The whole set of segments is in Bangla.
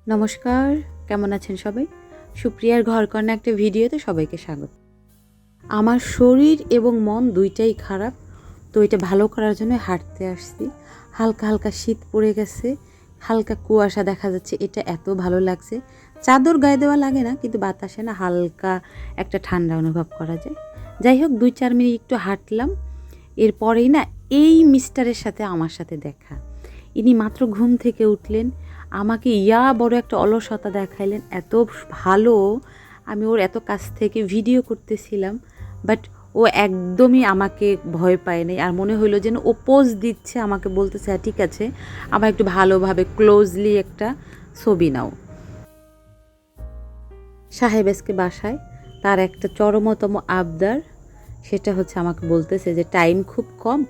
নমস্কার, কেমন আছেন সবাই? সুপ্রিয়ার ঘরকন্না একটা ভিডিওতে সবাইকে স্বাগত। আমার শরীর এবং মন দুইটাই খারাপ, তো এটা ভালো করার জন্য হাঁটতে আসছি। হালকা হালকা শীত পড়ে গেছে, হালকা কুয়াশা দেখা যাচ্ছে, এটা এত ভালো লাগছে। চাদর গায়ে দেওয়া লাগে না, কিন্তু বাতাসে না হালকা একটা ঠান্ডা অনুভব করা যায়। যাই হোক, 2-4 মিনিট একটু হাঁটলাম, এরপরেই না এই মিস্টারের সাথে আমার সাথে দেখা। ইনি মাত্র ঘুম থেকে উঠলেন, আমাকে বড় একটা অলসতা দেখাইলেন, এত ভালো। আমি ওর এত কাছ থেকে ভিডিও করতেছিলাম, বাট ও একদমই আমাকে ভয় পায় নাই। আর মনে হইলো যেন ও পোজ দিচ্ছে, আমাকে বলতেছে হ্যাঁ ঠিক আছে, আমার একটু ভালোভাবে ক্লোজলি একটা ছবি নাও। সাহেব আজকে বাসায়, তার একটা চরমতম আবদার, সেটা হচ্ছে আমাকে বলতেছে যে টাইম খুব কম,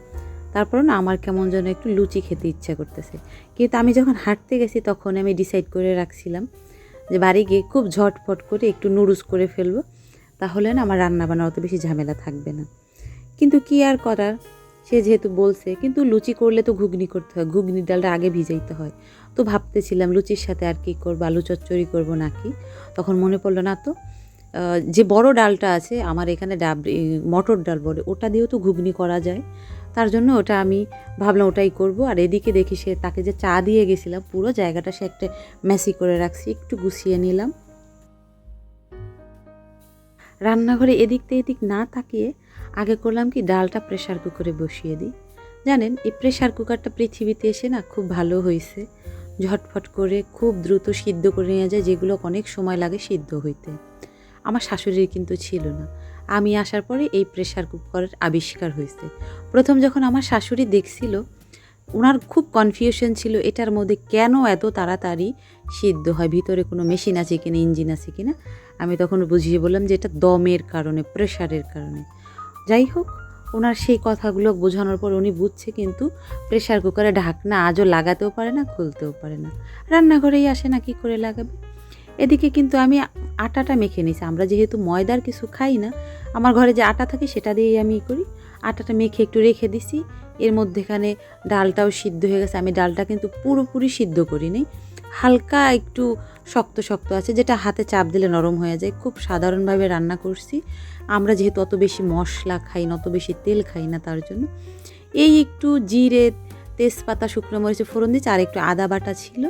তারপরে না আমার কেমন যেন একটু লুচি খেতে ইচ্ছা করতেছে। কিন্তু আমি যখন হাঁটতে গেছি তখন আমি ডিসাইড করে রাখছিলাম যে বাড়ি গিয়ে খুব ঝটফট করে একটু নুডলস করে ফেলবো, তাহলে না আমার রান্নাবান্না অত বেশি ঝামেলা থাকবে না। কিন্তু কি আর করার, সে যেহেতু বলছে, কিন্তু লুচি করলে তো ঘুগনি করতে হয়, ঘুগনির ডালটা আগে ভিজাইতে হয়। তো ভাবতেছিলাম লুচির সাথে আর কি করবো, আলু চচ্চড়ি করবো নাকি। তখন মনে পড়লো না তো, যে বড় ডালটা আছে আমার এখানে মটর ডাল বলে, ওটা দিয়েও তো ঘুগনি করা যায়। তার জন্য ওটা আমি ভাবলাম ওটাই করব। আর এদিকে দেখি সে, তাকে যে চা দিয়ে গেছিলাম পুরো জায়গাটা সে একটা মেসি করে রাখছি, একটু গুছিয়ে নিলাম। রান্নাঘরে এদিক এদিক না তাকিয়ে আগে করলাম কি, ডালটা প্রেশার কুকারে বসিয়ে দিই। জানেন, এই প্রেশার কুকারটা পৃথিবীতে এসে না খুব ভালো হয়েছে, ঝটফট করে খুব দ্রুত সিদ্ধ করে নিয়ে যায়, যেগুলো অনেক সময় লাগে সিদ্ধ হইতে। আমার শাশুড়ির কিন্তু ছিল না। আমি আসার পরে এই প্রেশার কুকারের আবিষ্কার হয়েছে। প্রথম যখন আমার শাশুড়ি দেখছিল, ওনার খুব কনফিউশন ছিল এটার মধ্যে কেন এত তাড়াতাড়ি সিদ্ধ হয়, ভিতরে কোনো মেশিন আছে কিনা, ইঞ্জিন আছে কিনা। আমি তখন বুঝিয়ে বললাম যে এটা দমের কারণে, প্রেশারের কারণে। যাই হোক, ওনার সেই কথাগুলো বোঝানোর পর উনি বুঝছে, কিন্তু প্রেশার কুকারে ঢাকনা আজও লাগাতেও পারে না, খুলতেও পারে না। রান্নাঘরেই আসে না, কী করে লাগাবে। এদিকে কিন্তু আমি আটাটা মেখে নিয়েছি। আমরা যেহেতু ময়দার কিছু খাই না, আমার ঘরে যে আটা থাকে সেটা দিয়েই আমি করি। আটাটা মেখে একটু রেখে দিছি, এর মধ্যেখানে ডালটাও সিদ্ধ হয়ে গেছে। আমি ডালটা কিন্তু পুরোপুরি সিদ্ধ করিনি, হালকা একটু শক্ত শক্ত আছে, যেটা হাতে চাপ দিলে নরম হয়ে যায়। খুব সাধারণভাবে রান্না করছি, আমরা যেহেতু অত বেশি মশলা খাই না, অত বেশি তেল খাই না, তার জন্য। এই একটু জিরে, তেজপাতা, শুকনো মরিচে ফোড়ন দিয়েছি, আর একটু আদা বাটা ছিল,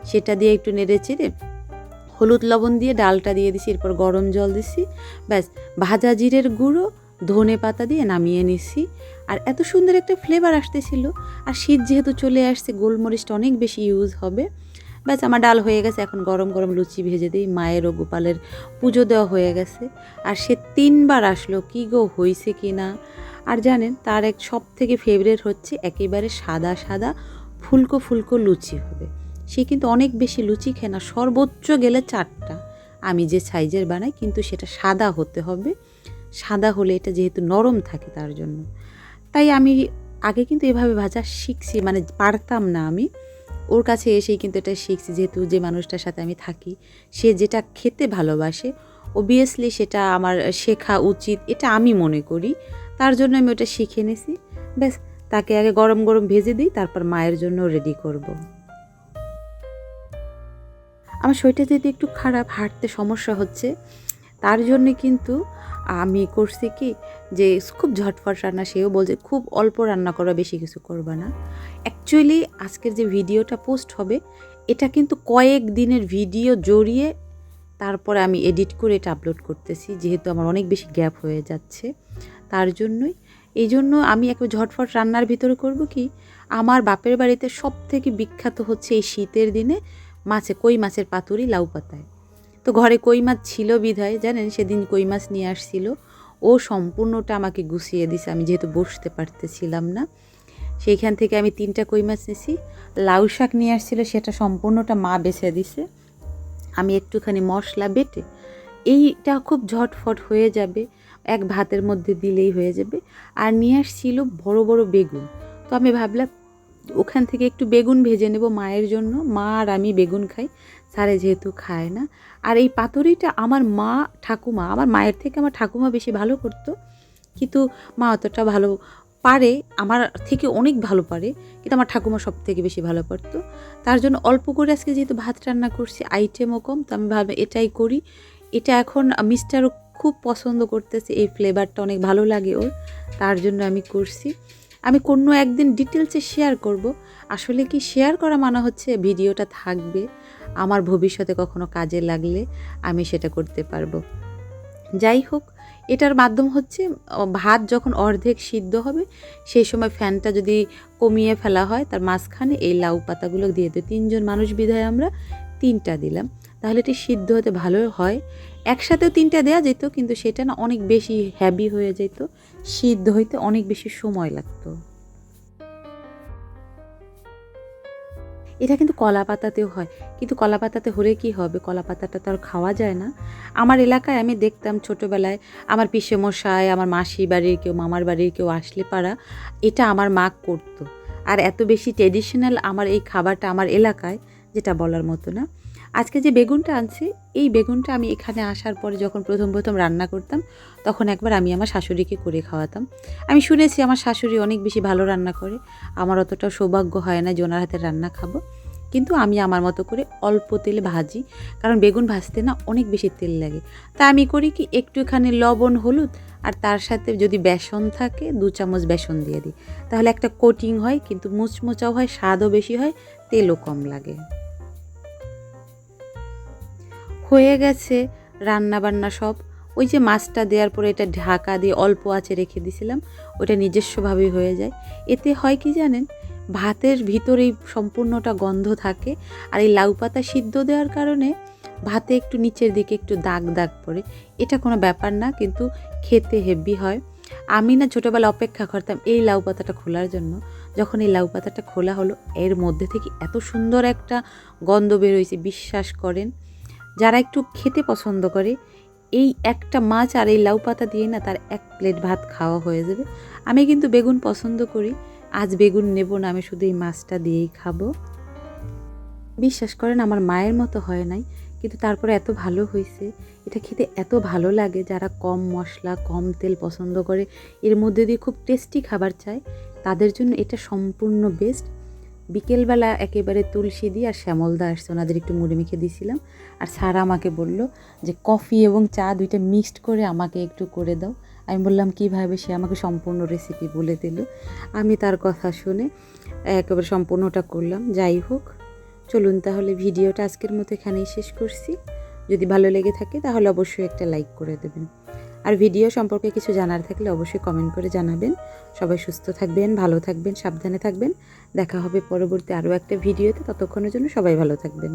সেটা দিয়ে একটু নেড়ে চেড়ে হলুদ লবণ দিয়ে ডালটা দিয়ে দিছি, এরপর গরম জল দিছি, ব্যাস। ভাজা জিরের গুঁড়ো, ধনে পাতা দিয়ে নামিয়ে নিছি। আর এত সুন্দর একটা ফ্লেভার আসতেছিল। আর শীত যেহেতু চলে আসছে, গোলমরিচটা অনেক বেশি ইউজ হবে। ব্যাস, আমার ডাল হয়ে গেছে। এখন গরম গরম লুচি ভেজে দিই। মায়ের ও গোপালের পুজো দেওয়া হয়ে গেছে। আর সে 3বার আসলো, কি গো হয়েছে কি না। আর জানেন, তার এক সব থেকে ফেভারিট হচ্ছে একেবারে সাদা সাদা ফুলকো ফুলকো লুচি হবে। সে কিন্তু অনেক বেশি লুচি খায় না, সর্বোচ্চ গেলে 4টা। আমি যে সাইজের বানাই, কিন্তু সেটা সাদা হতে হবে। সাদা হলে এটা যেহেতু নরম থাকে, তার জন্য। তাই আমি আগে কিন্তু এভাবে ভাজা শিখছি, মানে পারতাম না আমি। ওর কাছে এসেই কিন্তু এটা শিখছি, যেহেতু যে মানুষটার সাথে আমি থাকি সে যেটা খেতে ভালোবাসে, অবভিয়াসলি সেটা আমার শেখা উচিত, এটা আমি মনে করি। তার জন্য আমি ওটা শিখে নিছি। ব্যাস, তাকে আগে গরম গরম ভেজে দিই, তারপর মায়ের জন্য রেডি করব। আমার শরীরটা যেহেতু একটু খারাপ, হাঁটতে সমস্যা হচ্ছে, তার জন্যে কিন্তু আমি করছি কি, যে খুব ঝটফট রান্না। সেও বলছে খুব অল্প রান্না করো, বেশি কিছু করবা না। অ্যাকচুয়ালি আজকের যে ভিডিওটা পোস্ট হবে, এটা কিন্তু কয়েক দিনের ভিডিও জড়িয়ে তারপরে আমি এডিট করে এটা আপলোড করতেছি, যেহেতু আমার অনেক বেশি গ্যাপ হয়ে যাচ্ছে। তার জন্যই, এই জন্য আমি একটু ঝটফট রান্নার ভিতরে করব কি, আমার বাপের বাড়িতে সব থেকে বিখ্যাত হচ্ছে এই শীতের দিনে কই মাছের পাতুরি লাউ পাতায়। তো ঘরে কই মাছ ছিল বিধায়, জানেন, সেদিন কই মাছ নিয়ে আসছিল, ও সম্পূর্ণটা আমাকে গুছিয়ে দিছে। আমি যেহেতু বসতে পারতেছিলাম না, সেইখান থেকে আমি 3টা কই মাছ নিয়েছি। লাউ শাক নিয়ে আসছিল, সেটা সম্পূর্ণটা মা বেছে দিছে। আমি একটুখানি মশলা বেটে, এইটা খুব ঝটফট হয়ে যাবে, এক ভাতের মধ্যে দিলেই হয়ে যাবে। আর নিয়ে আসছিল বড় বড় বেগুন। তো আমি ভাবলাম ওখান থেকে একটু বেগুন ভেজে নেব মায়ের জন্য। মা আর আমি বেগুন খাই, স্যারে যেহেতু খায় না। আর এই পাতুরিটা আমার ঠাকুমা, আমার মায়ের থেকে আমার ঠাকুমা বেশি ভালো করতো, কিন্তু মা অতটা ভালো পারে, আমার থেকে অনেক ভালো পারে, কিন্তু আমার ঠাকুমা সব থেকে বেশি ভালো পারতো। তার জন্য অল্প করে আজকে যেহেতু ভাত রান্না করছি, আইটেমও কম, তো আমি ভাবলাম এটাই করি। এটা এখন মিস্টারও খুব পছন্দ করতেছে, এই ফ্লেভারটা অনেক ভালো লাগে ওর, তার জন্য আমি করছি। আমি কোনো একদিন ডিটেলসে শেয়ার করব। আসলে কি শেয়ার করা মানে হচ্ছে ভিডিওটা থাকবে, আমার ভবিষ্যতে কখনো কাজে লাগলে আমি সেটা করতে পারবো। যাই হোক, এটার মাধ্যম হচ্ছে ভাত যখন অর্ধেক সিদ্ধ হবে সেই সময় ফ্যানটা যদি কমিয়ে ফেলা হয়, তার মাঝখানে এই লাউ পাতাগুলো দিয়ে দিই। 3 জন মানুষ বিধায় আমরা 3টা দিলাম, তাহলে এটি সিদ্ধ হতে ভালো হয়। একসাথেও 3টা দেওয়া যেত, কিন্তু সেটা না অনেক বেশি হেভি হয়ে যেত, সিদ্ধ হইতে অনেক বেশি সময় লাগতো। এটা কিন্তু কলা পাতাতেও হয়, কিন্তু কলা পাতাতে হলে কি হবে, কলা পাতাটা তো আর খাওয়া যায় না। আমার এলাকায় আমি দেখতাম ছোটোবেলায় আমার পিসেমশাই, আমার মাসির বাড়ির কেউ, মামার বাড়ির কেউ আসলে পাড়া এটা আমার মা করতো। আর এত বেশি ট্রেডিশনাল আমার এই খাবারটা আমার এলাকায়, যেটা বলার মতো না। আজকে যে বেগুনটা আনছি, এই বেগুনটা আমি এখানে আসার পরে যখন প্রথম প্রথম রান্না করতাম, তখন একবার আমি আমার শাশুড়িকে করে খাওয়াতাম। আমি শুনেছি আমার শাশুড়ি অনেক বেশি ভালো রান্না করে, আমার অতটা সৌভাগ্য হয় না যে ওনার হাতের রান্না খাবো, কিন্তু আমি আমার মতো করে অল্প তেলে ভাজি, কারণ বেগুন ভাজতে না অনেক বেশি তেল লাগে। তা আমি করি কি, একটুখানি লবণ, হলুদ আর তার সাথে যদি বেসন থাকে 2 চামচ বেসন দিয়ে দিই, তাহলে একটা কোটিং হয়, কিন্তু মুচমোচাও হয়, স্বাদও বেশি হয়, তেলও কম লাগে। হয়ে গেছে রান্না বান্না সব। ওই যে মাছটা দেওয়ার পরে এটা ঢাকা দিয়ে অল্প আঁচে রেখে দিয়েছিলাম, ওটা নিজস্বভাবেই হয়ে যায়। এতে হয় কি জানেন, ভাতের ভিতরেই সম্পূর্ণটা গন্ধ থাকে, আর এই লাউ পাতা সিদ্ধ দেওয়ার কারণে ভাতে একটু নিচের দিকে একটু দাগ দাগ পড়ে। এটা কোনো ব্যাপার না, কিন্তু খেতে হেভি হয়। আমি না ছোটোবেলা অপেক্ষা করতাম এই লাউ পাতাটা খোলার জন্য। যখন এই লাউ পাতাটা খোলা হলো, এর মধ্যে থেকে এত সুন্দর একটা গন্ধ বের হয়েছে, বিশ্বাস করেন। যারা একটু খেতে পছন্দ করে, এই একটা মাছ আর এই লাউ পাতা দিয়ে না তার 1 প্লেট ভাত খাওয়া হয়ে যাবে। আমি কিন্তু বেগুন পছন্দ করি, আজ বেগুন নেব না, আমি শুধু এই মাছটা দিয়েই খাবো। বিশ্বাস করেন আমার মায়ের মতো হয় নাই, কিন্তু তারপরে এত ভালো হয়েছে। এটা খেতে এত ভালো লাগে, যারা কম মশলা কম তেল পছন্দ করে, এর মধ্যে দিয়ে খুব টেস্টি খাবার চায়, তাদের জন্য এটা সম্পূর্ণ বেস্ট। বিকেলবেলা একেবারে তুলসী দিয়ে আর শ্যামলদা আসছে, ওনাদের একটু মুড়ি মেখে দিয়েছিলাম। আর স্যার আমাকে বলল যে কফি এবং চা দুইটা মিক্সড করে আমাকে একটু করে দাও। আমি বললাম কীভাবে, সে আমাকে সম্পূর্ণ রেসিপি বলে দিল। আমি তার কথা শুনে একেবারে সম্পূর্ণটা করলাম। যাই হোক, চলুন তাহলে ভিডিওটা আজকের মতো এখানেই শেষ করছি। যদি ভালো লেগে থাকে তাহলে অবশ্যই একটা লাইক করে দেবেন, আর ভিডিও সম্পর্কে কিছু জানার থাকলে অবশ্যই কমেন্ট করে জানাবেন। সবাই সুস্থ থাকবেন, ভালো থাকবেন, সাবধানে থাকবেন। দেখা হবে পরবর্তী আরও একটা ভিডিওতে, ততক্ষণের জন্য সবাই ভালো থাকবেন।